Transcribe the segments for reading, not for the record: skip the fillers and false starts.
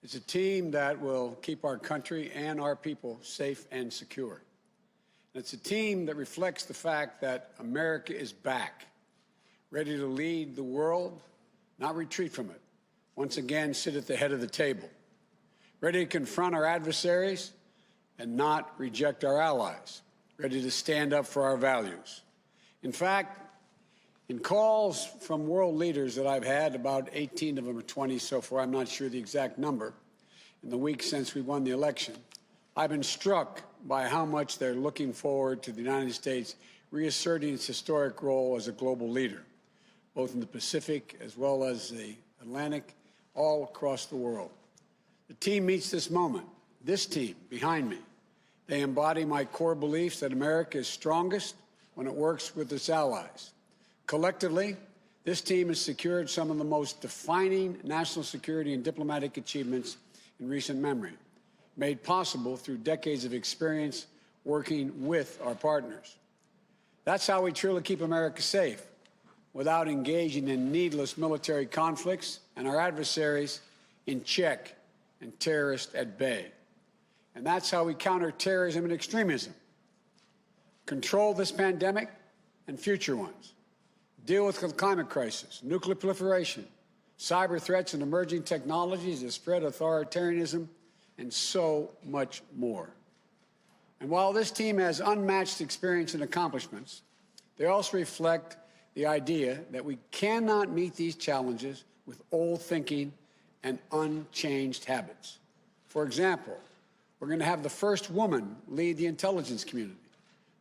It's a team that will keep our country and our people safe and secure. And it's a team that reflects the fact that America is back, ready to lead the world, not retreat from it, once again sit at the head of the table, ready to confront our adversaries and not reject our allies, ready to stand up for our values. In fact, in calls from world leaders that I've had, about 18 of them or 20 so far, I'm not sure the exact number, in the weeks since we won the election, I've been struck by how much they're looking forward to the United States reasserting its historic role as a global leader, both in the Pacific as well as the Atlantic, all across the world. The team meets this moment, this team behind me. They embody my core beliefs that America is strongest when it works with its allies. Collectively, this team has secured some of the most defining national security and diplomatic achievements in recent memory, made possible through decades of experience working with our partners. That's how we truly keep America safe, without engaging in needless military conflicts and our adversaries in check and terrorists at bay. And that's how we counter terrorism and extremism, control this pandemic and future ones, deal with the climate crisis, nuclear proliferation, cyber threats and emerging technologies that spread authoritarianism, and so much more. And while this team has unmatched experience and accomplishments, they also reflect the idea that we cannot meet these challenges with old thinking and unchanged habits. For example, we're going to have the first woman lead the intelligence community,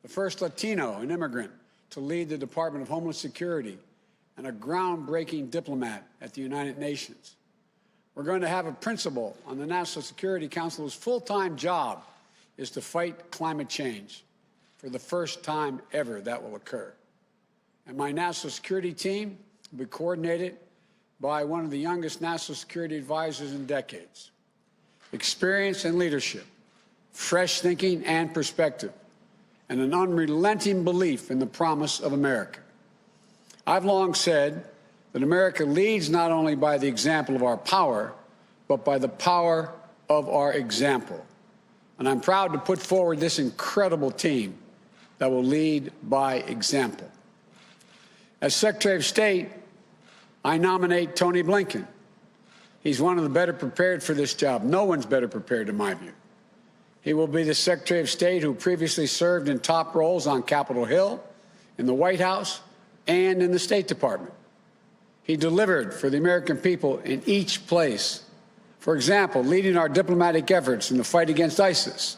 the first Latino and immigrant to lead the Department of Homeland Security, and a groundbreaking diplomat at the United Nations. We're going to have a principal on the National Security Council whose full-time job is to fight climate change. For the first time ever, that will occur. And my national security team will be coordinated by one of the youngest national security advisors in decades. Experience and leadership, fresh thinking and perspective, and an unrelenting belief in the promise of America. I've long said that America leads not only by the example of our power, but by the power of our example. And I'm proud to put forward this incredible team that will lead by example. As Secretary of State, I nominate Antony Blinken. He's one of the better prepared for this job. No one's better prepared, in my view. He will be the Secretary of State who previously served in top roles on Capitol Hill, in the White House, and in the State Department. He delivered for the American people in each place. For example, leading our diplomatic efforts in the fight against ISIS,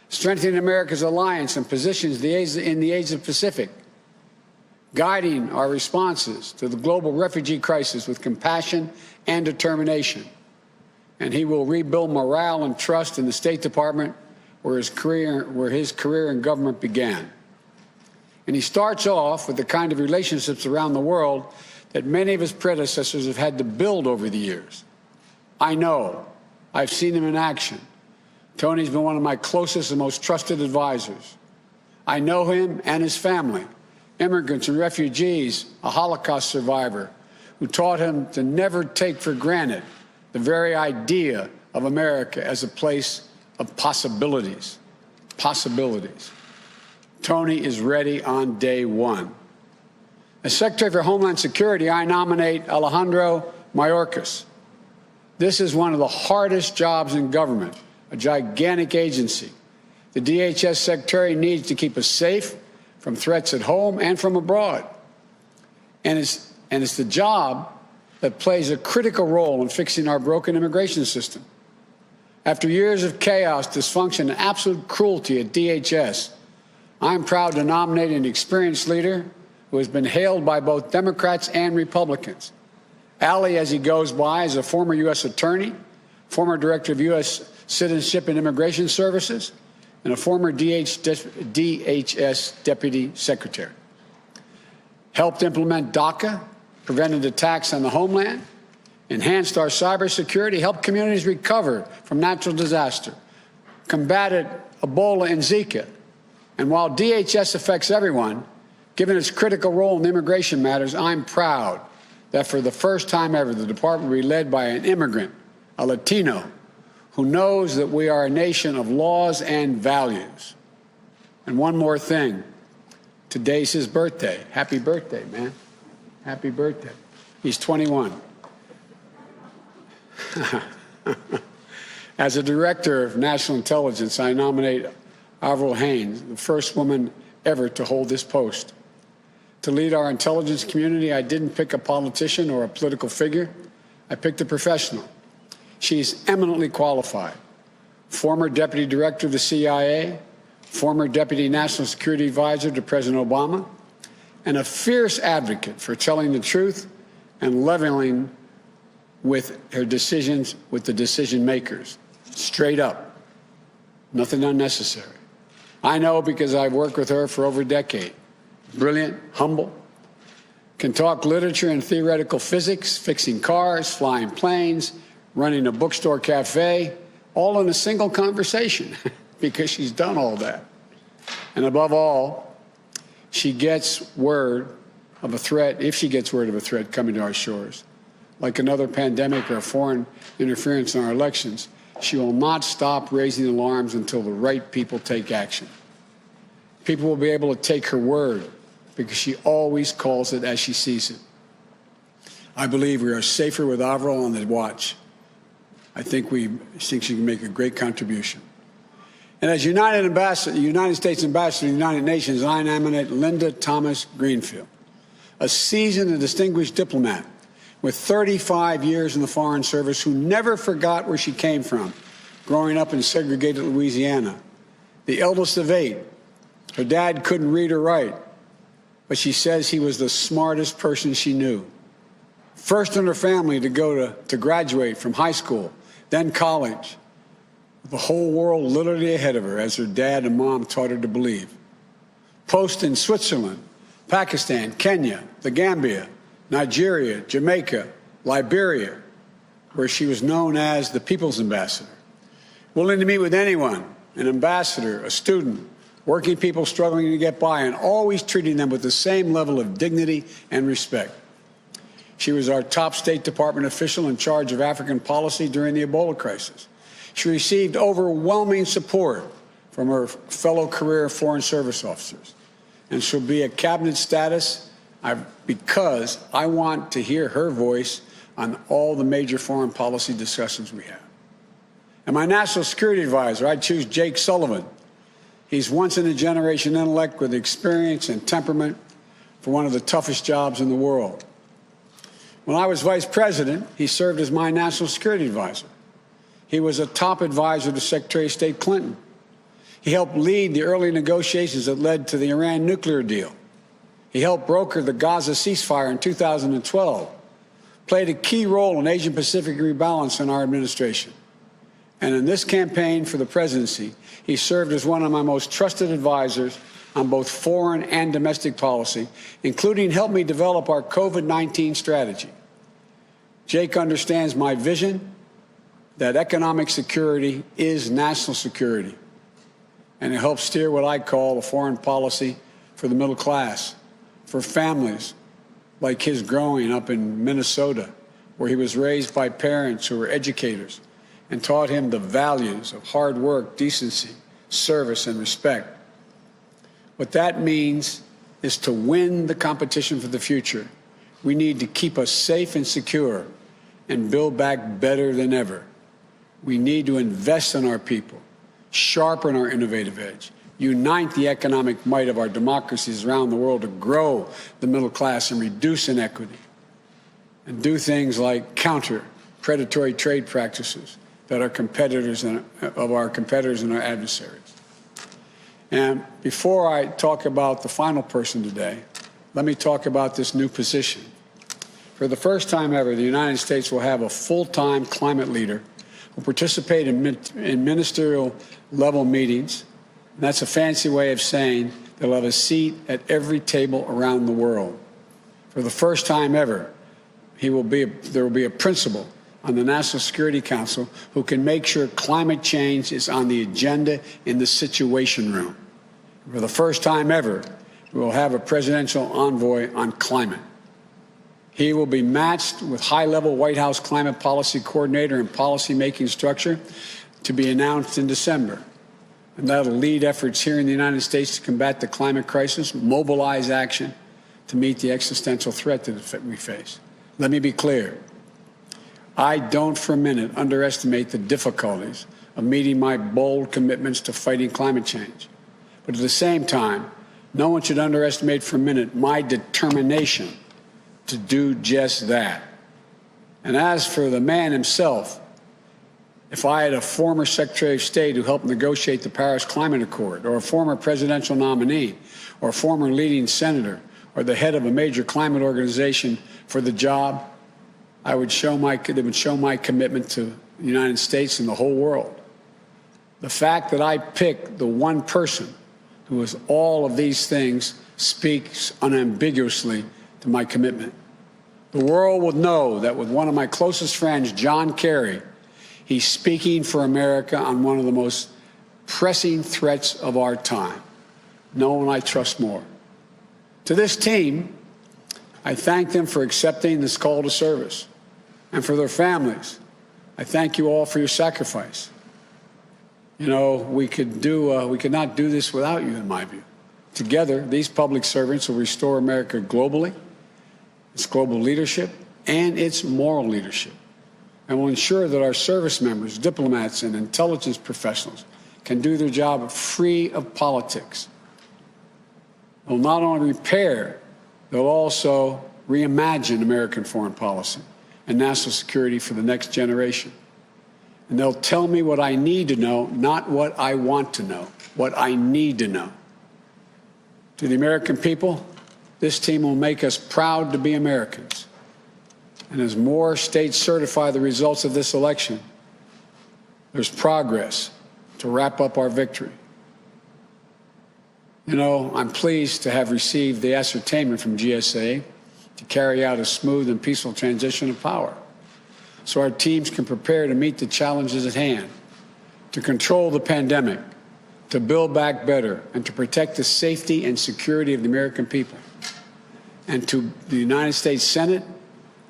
strengthening America's alliance and positions in the Asia-Pacific, guiding our responses to the global refugee crisis with compassion and determination. And he will rebuild morale and trust in the State Department, where his career in government began. And he starts off with the kind of relationships around the world that many of his predecessors have had to build over the years. I know. I've seen him in action. Tony's been one of my closest and most trusted advisors. I know him and his family, immigrants and refugees, a Holocaust survivor, who taught him to never take for granted the very idea of America as a place of possibilities. Possibilities. Tony is ready on day one. As Secretary for Homeland Security, I nominate Alejandro Mayorkas. This is one of the hardest jobs in government, a gigantic agency. The DHS Secretary needs to keep us safe from threats at home and from abroad. And it's the job that plays a critical role in fixing our broken immigration system. After years of chaos, dysfunction, and absolute cruelty at DHS, I'm proud to nominate an experienced leader who has been hailed by both Democrats and Republicans. Ali, as he goes by, is a former U.S. attorney, former director of U.S. Citizenship and Immigration Services, and a former DHS deputy secretary. Helped implement DACA, prevented attacks on the homeland, enhanced our cybersecurity, helped communities recover from natural disaster, combated Ebola and Zika. And while DHS affects everyone, given its critical role in immigration matters, I'm proud that for the first time ever, the department will be led by an immigrant, a Latino, who knows that we are a nation of laws and values. And one more thing. Today's his birthday. Happy birthday, man. Happy birthday. He's 21. As a director of national intelligence, I nominate Avril Haines, the first woman ever to hold this post. To lead our intelligence community, I didn't pick a politician or a political figure. I picked a professional. She's eminently qualified. Former deputy director of the CIA, former deputy national security advisor to President Obama, and a fierce advocate for telling the truth and leveling with her decisions with the decision makers. Straight up. Nothing unnecessary. I know because I've worked with her for over a decade. Brilliant, humble, can talk literature and theoretical physics, fixing cars, flying planes, running a bookstore cafe, all in a single conversation because she's done all that. And above all, she gets word of a threat, if she gets word of a threat coming to our shores, like another pandemic or foreign interference in our elections, she will not stop raising alarms until the right people take action. People will be able to take her word because she always calls it as she sees it. I believe we are safer with Avril on the watch. I think she can make a great contribution. And as United States Ambassador to the United Nations, I nominate Linda Thomas Greenfield, a seasoned and distinguished diplomat with 35 years in the Foreign Service who never forgot where she came from, growing up in segregated Louisiana. The eldest of 8, her dad couldn't read or write, but she says he was the smartest person she knew. First in her family to graduate from high school, then college. The whole world literally ahead of her, as her dad and mom taught her to believe. Post in Switzerland, Pakistan, Kenya, the Gambia, Nigeria, Jamaica, Liberia, where she was known as the People's Ambassador. Willing to meet with anyone, an ambassador, a student, working people struggling to get by, and always treating them with the same level of dignity and respect. She was our top State Department official in charge of African policy during the Ebola crisis. She received overwhelming support from her fellow career Foreign Service officers. And she'll be at cabinet status because I want to hear her voice on all the major foreign policy discussions we have. And my national security advisor, I choose Jake Sullivan. He's once-in-a-generation intellect with experience and temperament for one of the toughest jobs in the world. When I was vice president, he served as my national security advisor. He was a top advisor to Secretary of State Clinton. He helped lead the early negotiations that led to the Iran nuclear deal. He helped broker the Gaza ceasefire in 2012, played a key role in Asian-Pacific rebalance in our administration. And in this campaign for the presidency, he served as one of my most trusted advisors on both foreign and domestic policy, including helping me develop our COVID-19 strategy. Jake understands my vision that economic security is national security, and it helps steer what I call a foreign policy for the middle class, for families like his growing up in Minnesota, where he was raised by parents who were educators and taught him the values of hard work, decency, service, and respect. What that means is to win the competition for the future, we need to keep us safe and secure and build back better than ever. We need to invest in our people, sharpen our innovative edge, unite the economic might of our democracies around the world to grow the middle class and reduce inequity, and do things like counter predatory trade practices that our competitors and our adversaries. And before I talk about the final person today, let me talk about this new position. For the first time ever, the United States will have a full-time climate leader who participate in ministerial-level meetings. And that's a fancy way of saying they'll have a seat at every table around the world. For the first time ever, there will be a principal on the National Security Council who can make sure climate change is on the agenda in the Situation Room. For the first time ever, we will have a presidential envoy on climate. He will be matched with high-level White House climate policy coordinator and policy-making structure to be announced in December. And that'll lead efforts here in the United States to combat the climate crisis, mobilize action to meet the existential threat that we face. Let me be clear. I don't for a minute underestimate the difficulties of meeting my bold commitments to fighting climate change. But at the same time, no one should underestimate for a minute my determination to do just that. And as for the man himself, if I had a former Secretary of State who helped negotiate the Paris Climate Accord, or a former presidential nominee, or a former leading senator, or the head of a major climate organization for the job, they would show my commitment to the United States and the whole world. The fact that I picked the one person who is all of these things speaks unambiguously to my commitment. The world will know that with one of my closest friends, John Kerry, he's speaking for America on one of the most pressing threats of our time. No one I trust more. To this team, I thank them for accepting this call to service. And for their families, I thank you all for your sacrifice. You know, we could not do this without you, in my view. Together, these public servants will restore America globally, its global leadership, and its moral leadership, and will ensure that our service members, diplomats, and intelligence professionals can do their job free of politics. They'll not only repair, they'll also reimagine American foreign policy and national security for the next generation. And they'll tell me what I need to know, not what I want to know, what I need to know. To the American people, this team will make us proud to be Americans. And as more states certify the results of this election, there's progress to wrap up our victory. You know, I'm pleased to have received the ascertainment from GSA to carry out a smooth and peaceful transition of power, so our teams can prepare to meet the challenges at hand, to control the pandemic, to build back better, and to protect the safety and security of the American people. And to the United States Senate,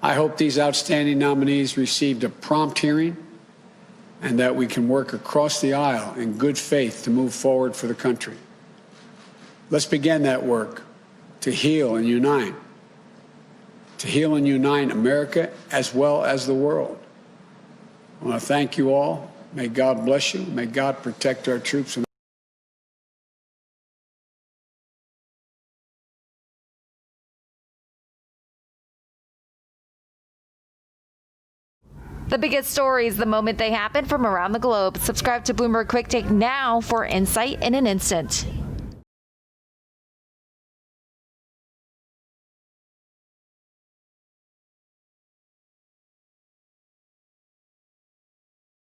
I hope these outstanding nominees received a prompt hearing and that we can work across the aisle in good faith to move forward for the country. Let's begin that work to heal and unite. To heal and unite America as well as the world. I want to thank you all. May God bless you. May God protect our troops. The biggest stories the moment they happen from around the globe. Subscribe to Bloomberg Quick Take now for insight in an instant.